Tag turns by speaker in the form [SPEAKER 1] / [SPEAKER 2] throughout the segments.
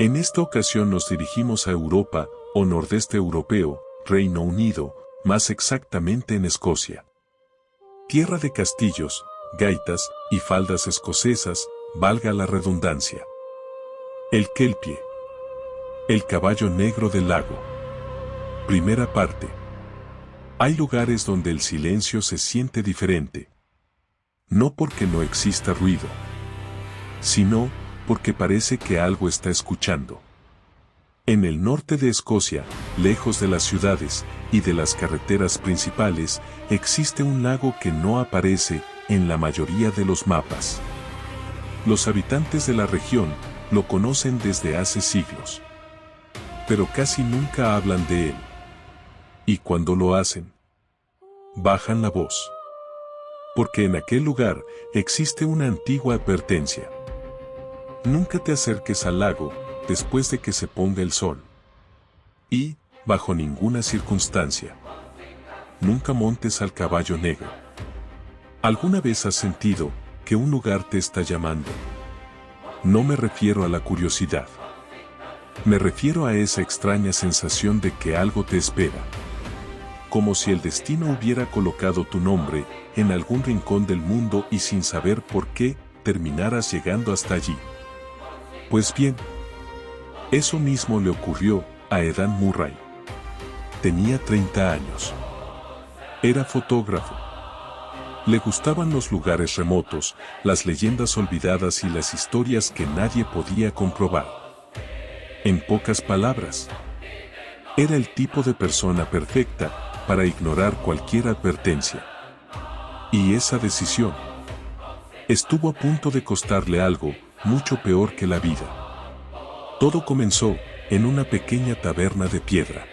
[SPEAKER 1] En esta ocasión nos dirigimos a Europa, o nordeste europeo, Reino Unido, más exactamente en Escocia. Tierra de castillos, gaitas y faldas escocesas, valga la redundancia. El Kelpie. El caballo negro del lago. Primera parte. Hay lugares donde el silencio se siente diferente. No porque no exista ruido, sino porque parece que algo está escuchando. En el norte de Escocia, lejos de las ciudades y de las carreteras principales, existe un lago que no aparece en la mayoría de los mapas. Los habitantes de la región lo conocen desde hace siglos, pero casi nunca hablan de él. Y cuando lo hacen, bajan la voz. Porque en aquel lugar existe una antigua advertencia. Nunca te acerques al lago después de que se ponga el sol. Y, bajo ninguna circunstancia, nunca montes al caballo negro. ¿Alguna vez has sentido que un lugar te está llamando? No me refiero a la curiosidad. Me refiero a esa extraña sensación de que algo te espera. Como si el destino hubiera colocado tu nombre en algún rincón del mundo y sin saber por qué terminaras llegando hasta allí. Pues bien, eso mismo le ocurrió a Aidan Murray. Tenía 30 años. Era fotógrafo. Le gustaban los lugares remotos, las leyendas olvidadas y las historias que nadie podía comprobar. En pocas palabras, era el tipo de persona perfecta para ignorar cualquier advertencia. Y esa decisión estuvo a punto de costarle algo mucho peor que la vida. Todo comenzó en una pequeña taberna de piedra.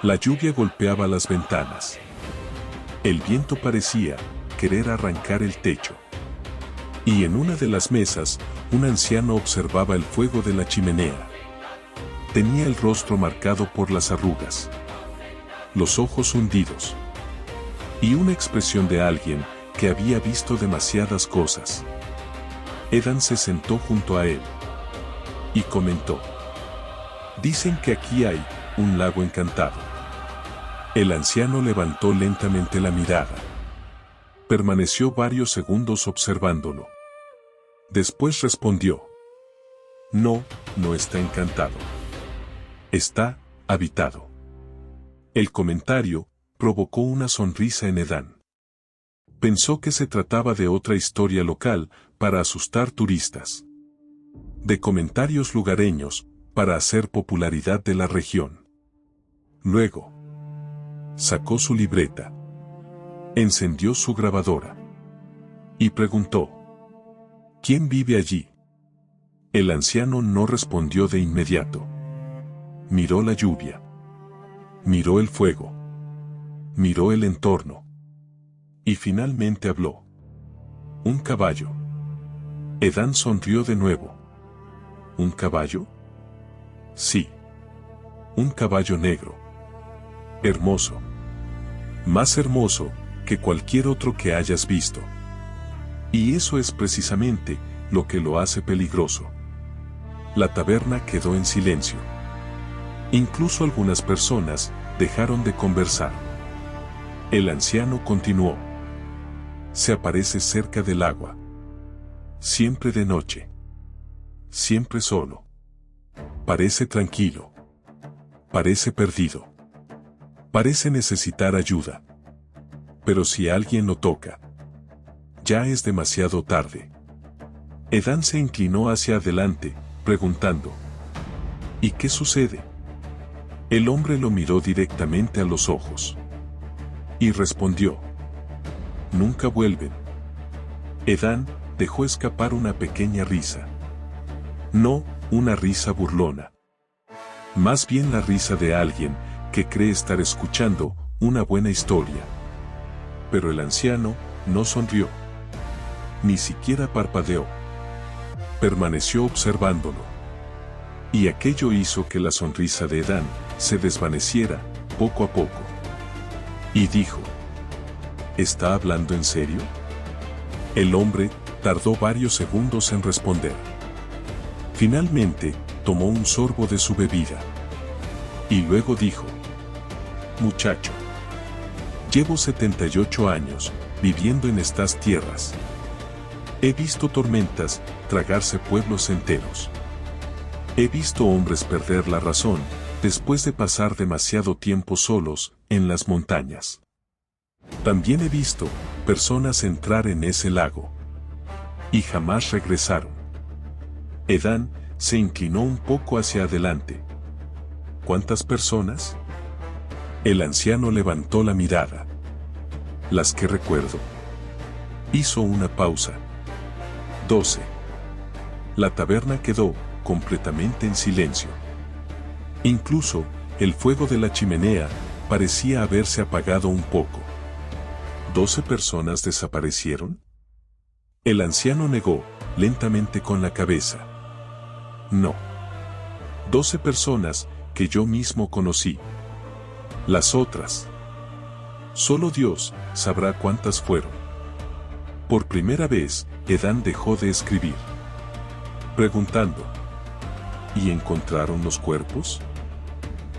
[SPEAKER 1] La lluvia golpeaba las ventanas. El viento parecía querer arrancar el techo. Y en una de las mesas, un anciano observaba el fuego de la chimenea. Tenía el rostro marcado por las arrugas, los ojos hundidos, y una expresión de alguien que había visto demasiadas cosas. Aidan se sentó junto a él y comentó: «Dicen que aquí hay un lago encantado». El anciano levantó lentamente la mirada. Permaneció varios segundos observándolo. Después respondió: «No, no está encantado. Está habitado». El comentario provocó una sonrisa en Aidan. Pensó que se trataba de otra historia local para asustar turistas. De comentarios lugareños para hacer popularidad de la región. Luego, sacó su libreta, encendió su grabadora y preguntó: «¿Quién vive allí?». El anciano no respondió de inmediato. Miró la lluvia. Miró el fuego. Miró el entorno. Y finalmente habló: «Un caballo». Aidan sonrió de nuevo. ¿Un caballo? Sí. Un caballo negro. Hermoso. Más hermoso que cualquier otro que hayas visto. Y eso es precisamente lo que lo hace peligroso. La taberna quedó en silencio. Incluso algunas personas dejaron de conversar. El anciano continuó: «Se aparece cerca del agua. Siempre de noche. Siempre solo. Parece tranquilo. Parece perdido. Parece necesitar ayuda. Pero si alguien lo toca, ya es demasiado tarde». Aidan se inclinó hacia adelante, preguntando: «¿Y qué sucede?». El hombre lo miró directamente a los ojos y respondió: «Nunca vuelven». Aidan dejó escapar una pequeña risa. No una risa burlona. Más bien la risa de alguien que cree estar escuchando una buena historia. Pero el anciano no sonrió. Ni siquiera parpadeó. Permaneció observándolo. Y aquello hizo que la sonrisa de Aidan se desvaneciera poco a poco. Y dijo: ¿Está hablando en serio? El hombre tardó varios segundos en responder. Finalmente, tomó un sorbo de su bebida. Y luego dijo: «Muchacho, llevo 78 años viviendo en estas tierras. He visto tormentas tragarse pueblos enteros. He visto hombres perder la razón después de pasar demasiado tiempo solos en las montañas. También he visto personas entrar en ese lago y jamás regresaron». Edán se inclinó un poco hacia adelante. ¿Cuántas personas? El anciano levantó la mirada. Las que recuerdo. Hizo una pausa. 12. La taberna quedó completamente en silencio. Incluso el fuego de la chimenea parecía haberse apagado un poco. ¿12 personas desaparecieron? El anciano negó lentamente con la cabeza. No. 12 personas que yo mismo conocí. Las otras. Solo Dios sabrá cuántas fueron. Por primera vez, Edán dejó de escribir, preguntando: ¿y encontraron los cuerpos?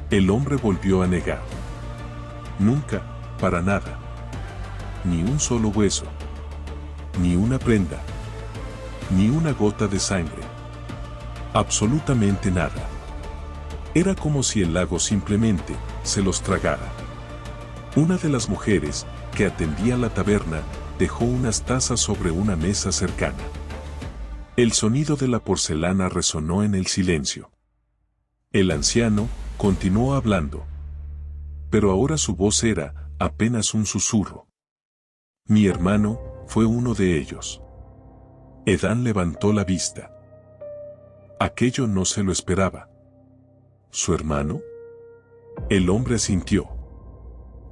[SPEAKER 1] El hombre volvió a negar. Nunca, para nada. Ni un solo hueso. Ni una prenda. Ni una gota de sangre. Absolutamente nada. Era como si el lago simplemente se los tragara. Una de las mujeres que atendía la taberna dejó unas tazas sobre una mesa cercana. El sonido de la porcelana resonó en el silencio. El anciano continuó hablando. Pero ahora su voz era apenas un susurro. Mi hermano fue uno de ellos. Edán levantó la vista. Aquello no se lo esperaba. ¿Su hermano? El hombre asintió.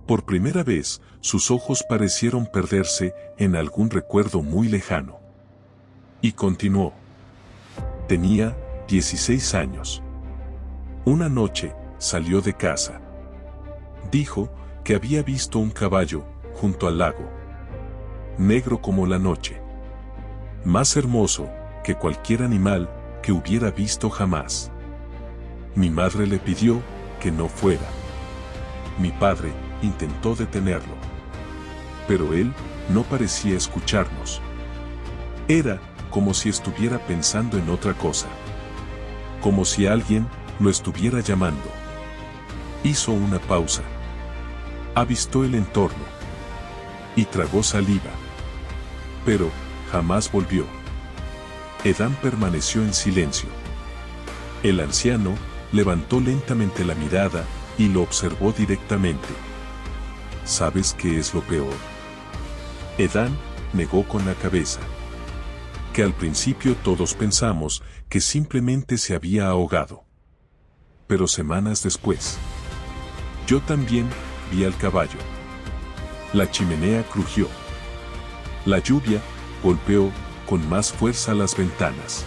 [SPEAKER 1] Por primera vez, sus ojos parecieron perderse en algún recuerdo muy lejano. Y continuó. Tenía 16 años. Una noche, salió de casa. Dijo que había visto un caballo junto al lago. Negro como la noche. Más hermoso que cualquier animal que hubiera visto jamás. Mi madre le pidió que no fuera. Mi padre intentó detenerlo. Pero él no parecía escucharnos. Era como si estuviera pensando en otra cosa. Como si alguien lo estuviera llamando. Hizo una pausa. Avistó el entorno. Y tragó saliva. Pero jamás volvió. Edán permaneció en silencio. El anciano levantó lentamente la mirada y lo observó directamente. ¿Sabes qué es lo peor? Edán negó con la cabeza. Que al principio todos pensamos que simplemente se había ahogado. Pero semanas después, yo también vi al caballo. La chimenea crujió. La lluvia golpeó con más fuerza las ventanas.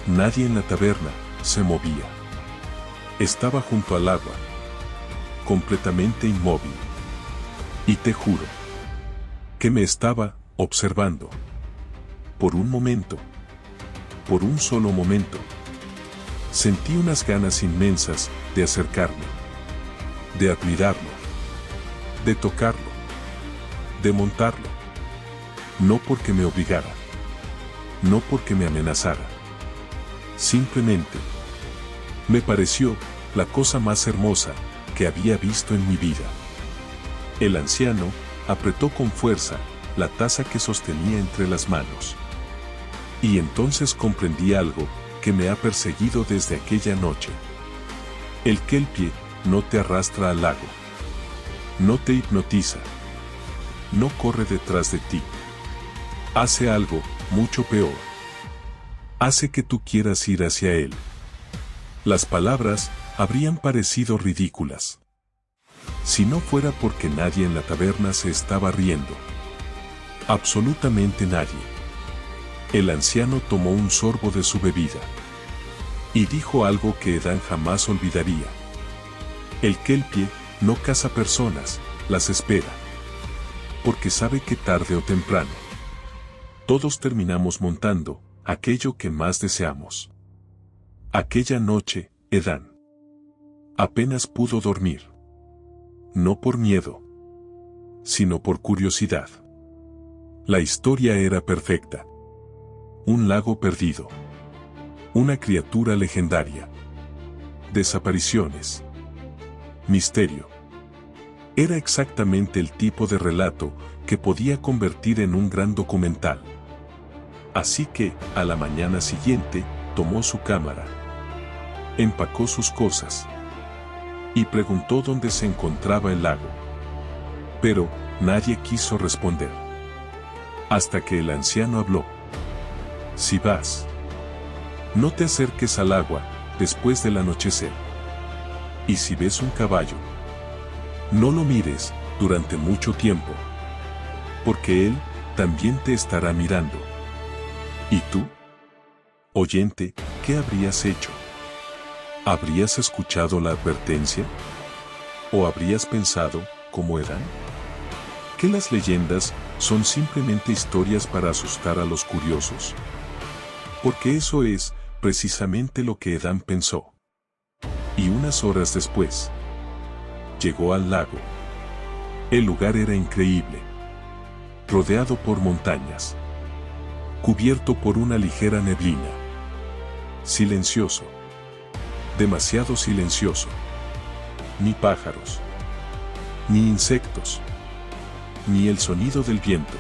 [SPEAKER 1] Nadie en la taberna se movía. Estaba junto al agua, completamente inmóvil. Y te juro que me estaba observando. Por un momento, por un solo momento, sentí unas ganas inmensas de acercarme, de admirarlo, de tocarlo, de montarlo. No porque me obligara, no porque me amenazara. Simplemente, me pareció la cosa más hermosa que había visto en mi vida. El anciano apretó con fuerza la taza que sostenía entre las manos. Y entonces comprendí algo que me ha perseguido desde aquella noche. El kelpie no te arrastra al lago. No te hipnotiza. No corre detrás de ti. Hace algo mucho peor. Hace que tú quieras ir hacia él. Las palabras habrían parecido ridículas si no fuera porque nadie en la taberna se estaba riendo. Absolutamente nadie. El anciano tomó un sorbo de su bebida y dijo algo que Edán jamás olvidaría. El kelpie no caza personas, las espera. Porque sabe que tarde o temprano, todos terminamos montando aquello que más deseamos. Aquella noche, Edán apenas pudo dormir. No por miedo, sino por curiosidad. La historia era perfecta. Un lago perdido. Una criatura legendaria. Desapariciones. Misterio. Era exactamente el tipo de relato que podía convertir en un gran documental. Así que, a la mañana siguiente, tomó su cámara, empacó sus cosas y preguntó dónde se encontraba el lago. Pero nadie quiso responder. Hasta que el anciano habló. Si vas, no te acerques al agua después del anochecer. Y si ves un caballo, no lo mires durante mucho tiempo, porque él también te estará mirando. ¿Y tú, oyente, qué habrías hecho? ¿Habrías escuchado la advertencia? ¿O habrías pensado, como Edán, que las leyendas son simplemente historias para asustar a los curiosos? Porque eso es precisamente lo que Edán pensó. Y unas horas después, llegó al lago. El lugar era increíble. Rodeado por montañas. Cubierto por una ligera neblina. Silencioso. Demasiado silencioso. Ni pájaros. Ni insectos. Ni el sonido del viento.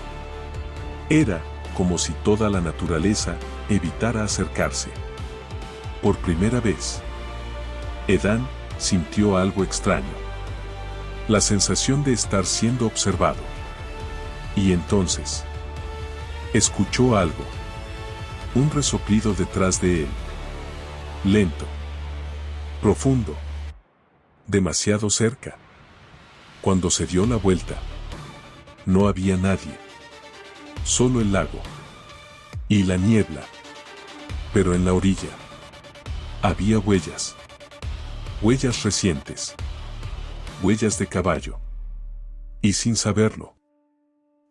[SPEAKER 1] Era como si toda la naturaleza evitara acercarse. Por primera vez, Edán sintió algo extraño. La sensación de estar siendo observado. Y entonces, escuchó algo. Un resoplido detrás de él. Lento. Profundo. Demasiado cerca. Cuando se dio la vuelta, no había nadie. Solo el lago. Y la niebla. Pero en la orilla, había huellas. Huellas recientes. Huellas de caballo. Y sin saberlo,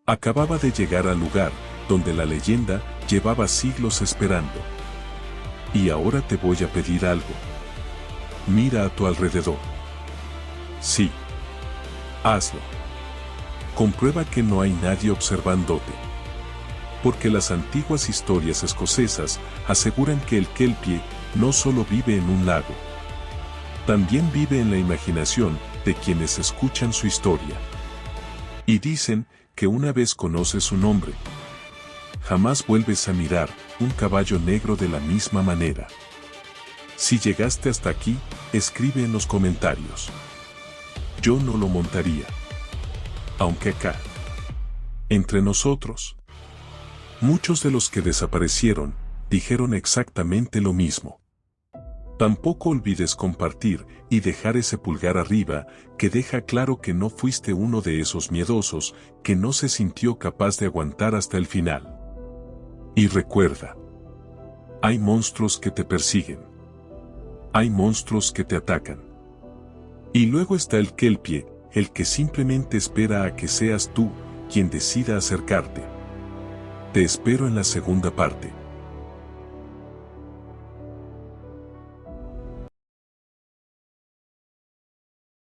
[SPEAKER 1] acababa de llegar al lugar donde la leyenda llevaba siglos esperando. Y ahora te voy a pedir algo. Mira a tu alrededor. Sí. Hazlo. Comprueba que no hay nadie observándote. Porque las antiguas historias escocesas aseguran que el kelpie no solo vive en un lago. También vive en la imaginación de quienes escuchan su historia. Y dicen que una vez conoces su nombre, jamás vuelves a mirar un caballo negro de la misma manera. Si llegaste hasta aquí, escribe en los comentarios. Yo no lo montaría. Aunque acá, entre nosotros, muchos de los que desaparecieron dijeron exactamente lo mismo. Tampoco olvides compartir y dejar ese pulgar arriba que deja claro que no fuiste uno de esos miedosos que no se sintió capaz de aguantar hasta el final. Y recuerda, hay monstruos que te persiguen. Hay monstruos que te atacan. Y luego está el kelpie, el que simplemente espera a que seas tú quien decida acercarte. Te espero en la segunda parte.